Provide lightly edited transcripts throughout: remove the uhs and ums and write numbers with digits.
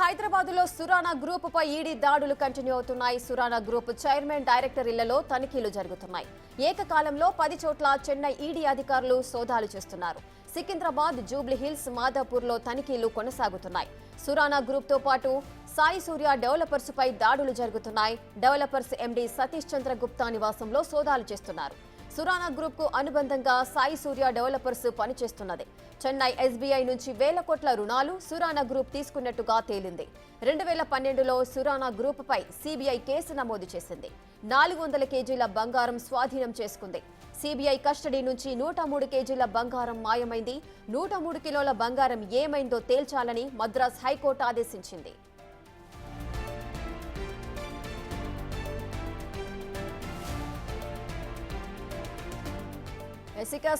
హైదరాబాద్లో సురానా గ్రూప్ పై ఈడీ దాడులు కంటిన్యూ అవుతున్నాయి. సురానా గ్రూప్ చైర్మన్, డైరెక్టర్ ఇళ్లలో తనిఖీలు జరుగుతున్నాయి. ఏకకాలంలో 10 చోట్ల చెన్నై ఈడీ అధికారులు సోదాలు చేస్తున్నారు. సికింద్రాబాద్, జూబ్లీ హిల్స్, మాదాపూర్లో తనిఖీలు కొనసాగుతున్నాయి. సురానా గ్రూప్ తో పాటు సాయి సూర్య డెవలపర్స్ పై దాడులు జరుగుతున్నాయి. డెవలపర్స్ ఎండీ సతీష్ చంద్ర గుప్తా నివాసంలో సోదాలు చేస్తున్నారు. సురానా గ్రూప్ కు అనుబంధంగా సాయి సూర్య డెవలపర్స్ పనిచేస్తున్నది. చెన్నై ఎస్బీఐ నుంచి వేల కోట్ల రుణాలు సురానా గ్రూప్ తీసుకున్నట్టుగా తేలింది. 2012లో సురానా గ్రూప్ పై సిబిఐ కేసు నమోదు చేసింది. 400 కేజీల బంగారం స్వాధీనం చేసుకుంది. సిబిఐ కస్టడీ నుంచి 103 కేజీల బంగారం మాయమైంది. 103 కిలోల బంగారం ఏమైందో తేల్చాలని మద్రాస్ హైకోర్టు ఆదేశించింది.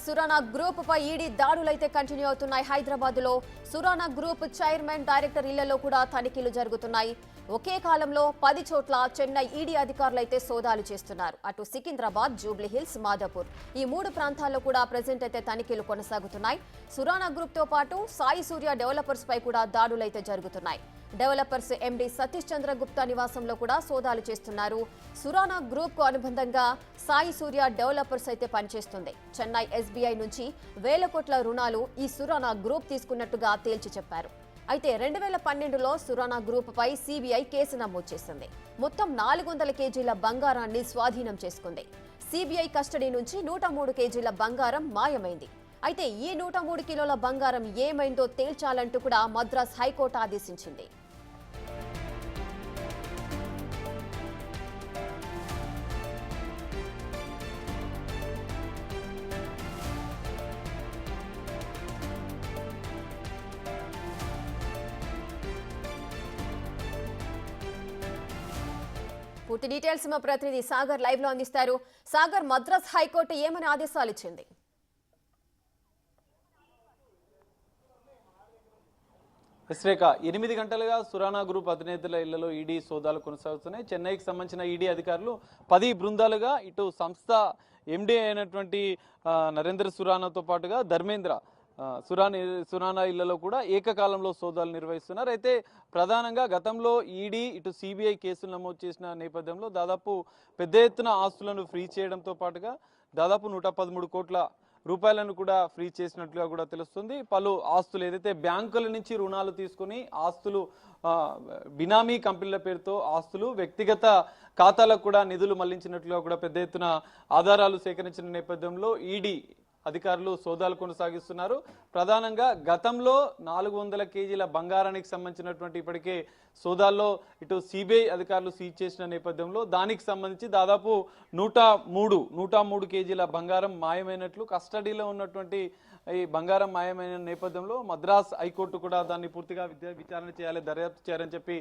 సురానా గ్రూప్ పై ఈడీ దాడులైతే కంటిన్యూ అవుతున్నాయి. హైదరాబాద్ లో సురానా గ్రూప్ చైర్మన్, డైరెక్టర్ ఇళ్లలో కూడా తనిఖీలు జరుగుతున్నాయి. ఒకే కాలంలో 10 చోట్ల చెన్నై ఈడీ అధికారులు అయితే సోదాలు చేస్తున్నారు. అటు సికింద్రాబాద్, జూబ్లీ హిల్స్, మాదాపూర్ ఈ 3 ప్రాంతాల్లో కూడా ప్రెజెంట్ అయితే తనిఖీలు కొనసాగుతున్నాయి. సురానా గ్రూప్ తో పాటు సాయి సూర్య డెవలపర్స్ పై కూడా దాడులైతే జరుగుతున్నాయి. డెవలపర్స్ ఎండీ సతీష్ చంద్ర గుప్తా నివాసంలో కూడా సోదాలు చేస్తున్నారు. సురానా గ్రూప్ కు అనుబంధంగా సాయి సూర్య డెవలపర్స్ అయితే పనిచేస్తుంది. చెన్నై ఎస్బీఐ నుంచి వేల కోట్ల రుణాలు ఈ సురానా గ్రూప్ తీసుకున్నట్టుగా తేల్చి చెప్పారు. అయితే 2012లో సురానా గ్రూప్ పై సిబిఐ కేసు నమోదు చేసింది. మొత్తం 400 కేజీల బంగారాన్ని స్వాధీనం చేసుకుంది. సిబిఐ కస్టడీ నుంచి 103 కేజీల బంగారం మాయమైంది. అయితే ఈ 103 కిలోల బంగారం ఏమైందో తేల్చాలంటూ కూడా మద్రాస్ హైకోర్టు ఆదేశించింది. పూర్తి డీటెయిల్స్ మా ప్రతినిధి సాగర్ లైవ్ లో అందిస్తారు. సాగర్, మద్రాస్ హైకోర్టు ఏమని ఆదేశాలు ఇచ్చింది? శ్రేఖ, 8 గంటలుగా సురానా గ్రూప్ అధినేతల ఇళ్లలో ఈడీ సోదాలు కొనసాగుతున్నాయి. చెన్నైకి సంబంధించిన ఈడీ అధికారులు 10 బృందాలుగా ఇటు సంస్థ ఎండీ అయినటువంటి నరేంద్ర సురానాతో పాటుగా ధర్మేంద్ర సురానా ఇళ్లలో కూడా ఏకకాలంలో సోదాలు నిర్వహిస్తున్నారు. అయితే ప్రధానంగా గతంలో ఈడీ ఇటు సిబిఐ కేసులు నమోదు చేసిన నేపథ్యంలో దాదాపు పెద్ద ఎత్తున ఆస్తులను ఫ్రీ చేయడంతో పాటుగా దాదాపు 113 కోట్ల రూపాయలను కూడా ఫ్రీ చేసినట్లుగా కూడా తెలుస్తుంది. పలు ఆస్తులు ఏదైతే బ్యాంకుల నుంచి రుణాలు తీసుకుని ఆస్తులు బినామీ కంపెనీల పేరుతో ఆస్తులు వ్యక్తిగత ఖాతాలకు కూడా నిధులు మళ్లించినట్లుగా కూడా పెద్ద ఎత్తున ఆధారాలు సేకరించిన నేపథ్యంలో ఈడీ అధికారులు సోదాలు కొనసాగిస్తున్నారు. ప్రధానంగా గతంలో 400 కేజీల బంగారానికి సంబంధించినటువంటి ఇప్పటికే సోదాల్లో ఇటు సిబిఐ అధికారులు సీజ్ చేసిన నేపథ్యంలో దానికి సంబంధించి దాదాపు 103 కేజీల బంగారం మాయమైనట్లు, కస్టడీలో ఉన్నటువంటి ఈ బంగారం మాయమైన నేపథ్యంలో మద్రాస్ హైకోర్టు కూడా దాన్ని పూర్తిగా విచారణ చేయాలి, దర్యాప్తు చేయాలని చెప్పి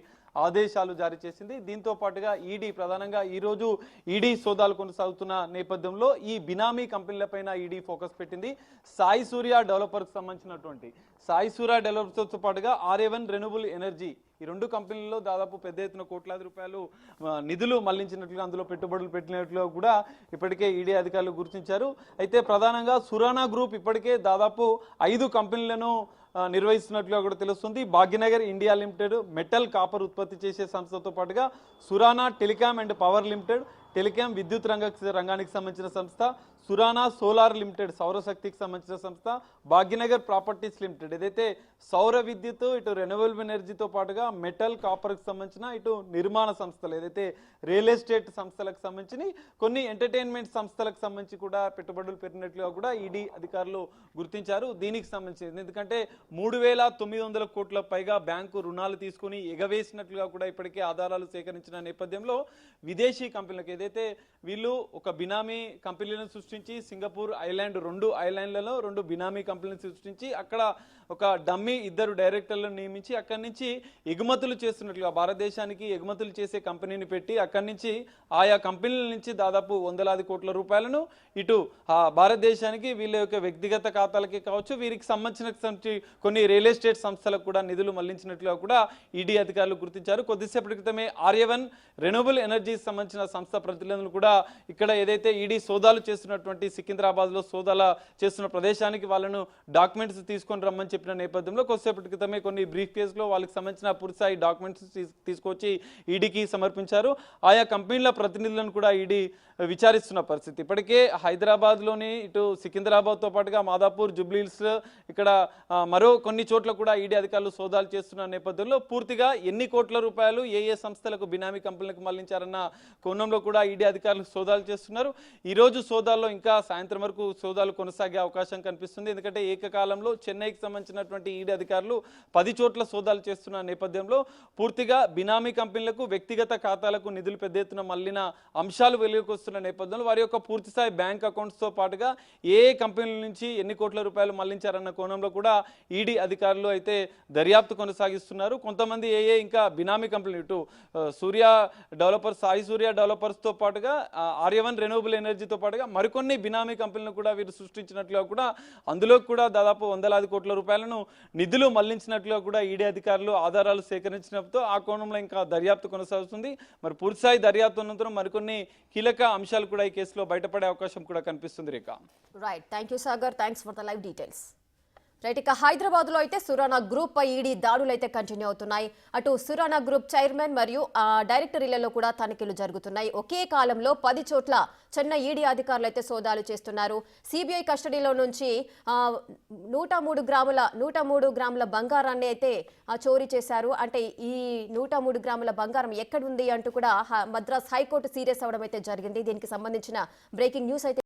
ఆదేశాలు జారీ చేసింది. దీంతో పాటుగా ఈడీ ప్రధానంగా ఈరోజు ఈడీ సోదాలు కొనసాగుతున్న నేపథ్యంలో ఈ బినామీ కంపెనీలపైన ఈడీ ఫోకస్ పెట్టింది. సాయి సూర్య డెవలపర్కి సంబంధించినటువంటి సాయి సూర్య డెవలపర్స్తో పాటుగా R1 రెన్యూబుల్ ఎనర్జీ ఈ 2 కంపెనీల్లో దాదాపు పెద్ద ఎత్తున కోట్లాది రూపాయలు నిధులు మళ్లించినట్లుగా, అందులో పెట్టుబడులు పెట్టినట్లుగా కూడా ఇప్పటికే ఈడీ అధికారులు గుర్తించారు. అయితే ప్రధానంగా సురానా గ్రూప్ ఇప్పటికే దాదాపు 5 కంపెనీలను నిర్వహిస్తున్నట్లుగా కూడా తెలుస్తుంది. Bhagyanagar India limited metal copper ఉత్పత్తి చేసే సంస్థతో పాటుగా Surana telecom and power limited telecom విద్యుత్ రంగానికి సంబంధించిన సంస్థ, సురానా సోలార్ లిమిటెడ్ సౌరశక్తికి సంబంధించిన సంస్థ, భాగ్యనగర్ ప్రాపర్టీస్ లిమిటెడ్ ఏదైతే సౌర విద్యుత్ ఇటు రెన్యూవబుల్ ఎనర్జీతో పాటుగా మెటల్ కాపర్కి సంబంధించిన ఇటు నిర్మాణ సంస్థలు ఏదైతే రియల్ ఎస్టేట్ సంస్థలకు సంబంధించి కొన్ని ఎంటర్టైన్మెంట్ సంస్థలకు సంబంధించి కూడా పెట్టుబడులు పెట్టినట్లుగా కూడా ఈడీ అధికారులు గుర్తించారు. దీనికి సంబంధించి ఎందుకంటే 3,900 కోట్ల పైగా బ్యాంకు రుణాలు తీసుకుని ఎగవేసినట్లుగా కూడా ఇప్పటికే ఆధారాలు సేకరించిన నేపథ్యంలో విదేశీ కంపెనీలకు ఏదైతే వీళ్ళు ఒక బినామీ కంపెనీలను సృష్టించి సింగపూర్ ఐలాండ్ 2 ఐలాండ్లలో 2 బినామీ కంపెనీలను సృష్టించి అక్కడ ఒక డమ్మీ 2 డైరెక్టర్లను నియమించి అక్కడి నుంచి ఎగుమతులు చేస్తున్నట్లుగా భారతదేశానికి ఎగుమతులు చేసే కంపెనీని పెట్టి అక్కడి నుంచి ఆయా కంపెనీల నుంచి దాదాపు వందలాది కోట్ల రూపాయలను ఇటు భారతదేశానికి వీళ్ళ యొక్క వ్యక్తిగత ఖాతాలకి కావచ్చు, వీరికి సంబంధించిన కొన్ని రియల్ ఎస్టేట్ సంస్థలకు కూడా నిధులు మళ్లించినట్లుగా కూడా ఈడీ అధికారులు గుర్తించారు. కొద్దిసేపటి క్రితమే ఆర్యవన్ రెన్యూబుల్ ఎనర్జీకి సంబంధించిన సంస్థ ప్రతినిధులు కూడా ఇక్కడ ఏదైతే ఈడీ సోదాలు చేస్తున్నటువంటి సికింద్రాబాద్లో సోదాల చేస్తున్న ప్రదేశానికి వాళ్ళను డాక్యుమెంట్స్ తీసుకొని రమ్మని చెప్పిన నేపథ్యంలో కొద్దిసేపటి క్రితమే కొన్ని బ్రీఫ్ కేసులో వాళ్ళకి సంబంధించిన పూర్తిస్థాయి డాక్యుమెంట్స్ తీసుకొచ్చి ఈడీకి సమర్పించారు. ఆయా కంపెనీల ప్రతినిధులను కూడా ఈడీ విచారిస్తున్న పరిస్థితి. ఇప్పటికే హైదరాబాద్లోని ఇటు సికింద్రాబాద్తో పాటుగా మాదాపూర్, జుబ్లీహిల్స్, ఇక్కడ మరో కొన్ని చోట్ల కూడా ఈడీ అధికారులు సోదాలు చేస్తున్న నేపథ్యంలో పూర్తిగా ఎన్ని కోట్ల రూపాయలు ఏ సంస్థలకు బినామీ కంపెనీలకు మళ్లించారన్న కోణంలో కూడా ఈడీ అధికారులు సోదాలు చేస్తున్నారు. ఈరోజు సోదాల్లో ఇంకా సాయంత్రం వరకు సోదాలు కొనసాగే అవకాశం కనిపిస్తుంది. ఎందుకంటే ఏకకాలంలో చెన్నైకి సంబంధించినటువంటి ఈడీ అధికారులు 10 చోట్ల సోదాలు చేస్తున్న నేపథ్యంలో పూర్తిగా బినామీ కంపెనీలకు, వ్యక్తిగత ఖాతాలకు నిధులు పెద్ద ఎత్తున మళ్లిన అంశాలు వెలుగుకు వస్తున్న నేపథ్యంలో వారి యొక్క పూర్తిస్థాయి బ్యాంక్ అకౌంట్స్తో పాటుగా ఏ కంపెనీల నుంచి ఎన్ని కోట్ల రూపాయలు మళ్లించారన్న కోణంలో కూడా ఈడీ అధికారులు అయితే దర్యాప్తు కొనసాగిస్తున్నారు. కొంతమంది ఇంకా బినామీ కంపెనీలు ఇటు సూర్య డెవలపర్స్, సాయి సూర్య డెవలపర్స్తో పాటుగా ఆర్యవన్ రెన్యూబుల్ ఎనర్జీతో పాటుగా మరికొన్ని బినామీ కంపెనీలను కూడా వీరు సృష్టించినట్లుగా కూడా అందులో కూడా దాదాపు వందలాది కోట్ల రూపాయలను నిధులు మళ్లించినట్లుగా కూడా ఈడీ అధికారులు ఆధారాలు సేకరించినప్పుడు ఆ కోణంలో ఇంకా దర్యాప్తు కొనసాగుతుంది. మరి పూర్తిస్థాయి దర్యాప్తు అనంతరం మరికొన్ని కీలక అంశాలు కూడా ఈ కేసులో బయటపడే అవకాశం కూడా కనిపిస్తుంది. Rekha. Right, thank you Sagar, thanks for the live details. Right, ఇక హైదరాబాద్ లో అయితే సురానా గ్రూప్ పై ఈడీ దాడులు అయితే కంటిన్యూ అవుతున్నాయి. అటు సురానా గ్రూప్ చైర్మన్ మరియు డైరెక్టర్ ఇళ్లలో కూడా తనిఖీలు జరుగుతున్నాయి. ఒకే కాలంలో 10 చోట్ల చెన్నై ఈడీ అధికారులు అయితే సోదాలు చేస్తున్నారు. సిబిఐ కస్టడీలో నుంచి 103 గ్రాముల బంగారాన్ని అయితే చోరీ చేశారు. అంటే ఈ 103 గ్రాముల బంగారం ఎక్కడుంది అంటూ కూడా మద్రాస్ హైకోర్టు సీరియస్ అవడం అయితే జరిగింది. దీనికి సంబంధించిన బ్రేకింగ్ న్యూస్ అయితే